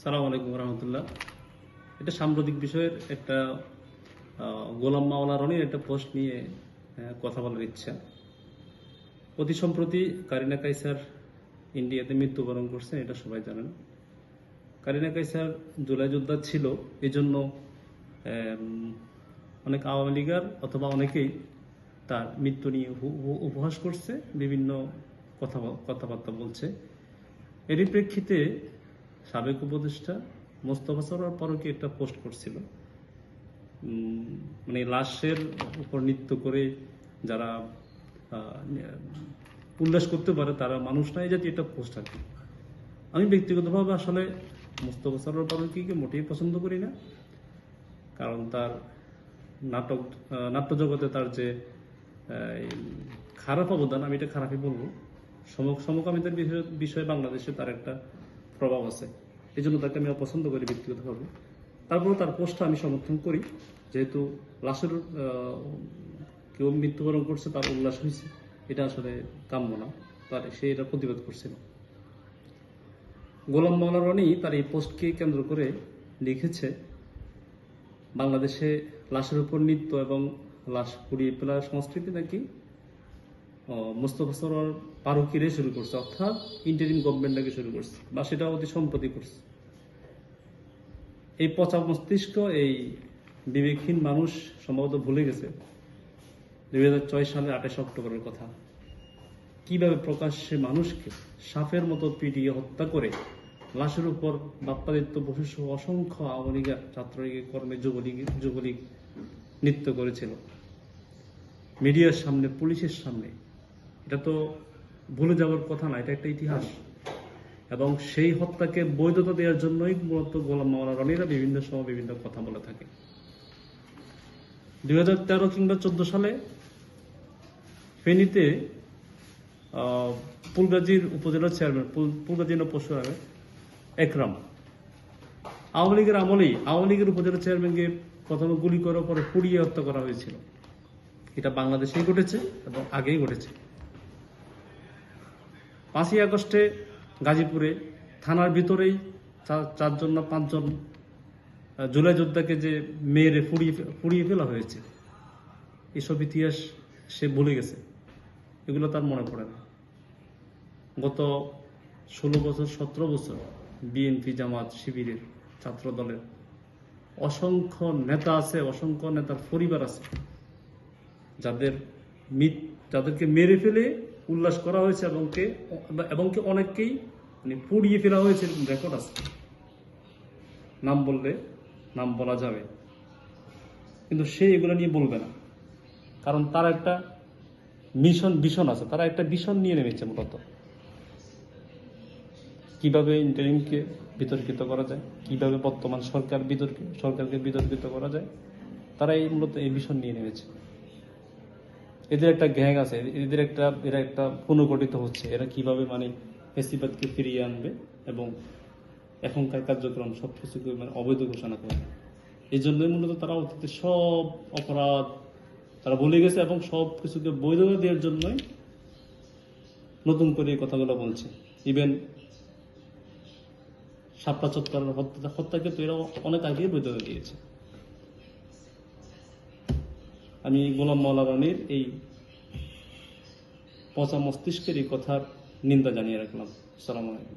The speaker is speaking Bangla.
সালাম আলাইকুম রহমতুল্লাহ। এটা সাম্প্রতিক বিষয়ের একটা গোলাম মাওলা রনির একটা পোস্ট নিয়ে কথা বলার ইচ্ছা। অতি সম্প্রতি কারিনা কাইসার ইন্ডিয়াতে মৃত্যুবরণ করছেন, এটা সবাই জানেন। কারিনা কাইসার জুলাই যোদ্ধা ছিল, এই জন্য অনেক আওয়ামী লীগার অথবা অনেকেই তার মৃত্যু নিয়ে উপহাস করছে, বিভিন্ন কথাবার্তা বলছে। এরই প্রেক্ষিতে সাবেক উপদেষ্টা মোস্তফা সরোয়ার ফারুকী একটা পোস্ট করছিল, মানে লাশের উপর নৃত্য করে যারা উল্লাস করতে পারে তারা মানুষ নাই, জাতীয় একটা পোস্ট আর কি। আমি ব্যক্তিগতভাবে আসলে মোস্তফা সরোয়ার ফারুকীকে মোটেই পছন্দ করি না, কারণ তার নাট্য জগতে তার যে খারাপ অবদান, আমি এটা খারাপই বলবো। সমকামিতার বিষয়ে বাংলাদেশে তার একটা প্রভাব আছে, এই জন্য তাকে আমি অপছন্দ করি ব্যক্তিগতভাবে। তারপরে তার পোস্টটা আমি সমর্থন করি, যেহেতু লাশের কেউ মৃত্যুবরণ করছে, তার উল্লাস হয়েছে, এটা আসলে কাম্য না, তার সে এটা প্রতিবাদ করছিল। গোলাম মাওলা রনি তার এই পোস্টকে কেন্দ্র করে লিখেছে, বাংলাদেশে লাশের উপর নৃত্য এবং লাশ পুড়িয়ে ফেলার সংস্কৃতি নাকি মোস্তফা সরোয়ার ফারুকীরে শুরু করছে, অর্থাৎ ইন্টারিম গভর্নমেন্ট নাকি শুরু করছে, বা সেটা অতি সম্প্রতি করছে। এই পচা মস্তিষ্ক, এই বিবেকহীন মানুষ সম্ভবত ভুলে গেছে 2006 সালের 28 অক্টোবরের কথা। কিভাবে প্রকাশ্যে মানুষকে সাপের মতো পিটিয়ে হত্যা করে লাশের উপর বাপ্পাদিত্য বসু সহ অসংখ্য আওয়ামী লীগের ছাত্রলীগের কর্মে যুবলীগ নৃত্য করেছিল মিডিয়ার সামনে, পুলিশের সামনে। এটা তো ভুলে যাওয়ার কথা না, এটা একটা ইতিহাস। এবং সেই হত্যাকে বৈধতা দেওয়ার জন্যই মূলত গোলাম মাওলা রনিরা বিভিন্ন সময় বিভিন্ন কথা বলে থাকে। 2013 কিংবা 14 সালে ফেনীতে ফুলগাজীর উপজেলার চেয়ারম্যান, ফুলগাজী পশুরামে একরাম, আওয়ামী লীগের আমলেই আওয়ামী লীগের উপজেলা চেয়ারম্যানকে প্রথমে গুলি করার পরে পুড়িয়ে হত্যা করা হয়েছিল। এটা বাংলাদেশেই ঘটেছে এবং আগেই ঘটেছে। 5ই আগস্টে গাজীপুরে থানার ভিতরেই 4জন না 5জন জুলাই যোদ্ধাকে যে মেরে পুড়িয়ে ফেলা হয়েছে, এসব ইতিহাস সে ভুলে গেছে, এগুলো তার মনে পড়ে না। গত 16 বছর 17 বছর বিএনপি, জামাত, শিবিরের, ছাত্র দলের অসংখ্য নেতা আছে, অসংখ্য নেতার পরিবার আছে যাদেরকে মেরে ফেলে উল্লাস করা হয়েছে এবং অনেককেই মানে পুড়িয়ে ফেলা হয়েছে, রেকর্ড আছে। নাম বলা যাবে, কিন্তু সে এগুলো নিয়ে বলবে না, কারণ তার একটা ভীষণ আছে, তারা একটা ভীষণ নিয়ে নেমেছে মূলত। কিভাবে ইন্টারিমকে বিতর্কিত করা যায়, কিভাবে বর্তমান সরকারকে বিতর্কিত করা যায়, তারা মূলত এই ভীষণ নিয়ে নেমেছে। এদের একটা গ্যাং আছে, এরা একটা পুনর্গঠিত হচ্ছে। এরা কিভাবে মানে ফেসিবাদকে ফিরিয়ে আনবে এবং এখনকার কার্যক্রম সবকিছুকে মানে অবৈধ ঘোষণা করবে। এই জন্যই মূলত তারা অতীতে সব অপরাধ তারা ভুলে গেছে এবং সব কিছুকে বৈধতা দেওয়ার জন্যই নতুন করে এই কথাগুলো বলছে। ইভেন শাপলা চত্বরের হত্যাকে তো এরা অনেক আগেই বৈধতা দিয়েছে। আমি গোলাম মাওলা রনির এই পচা মস্তিষ্কের এই কথার নিন্দা জানিয়ে রাখলাম। আসসালামু আলাইকুম।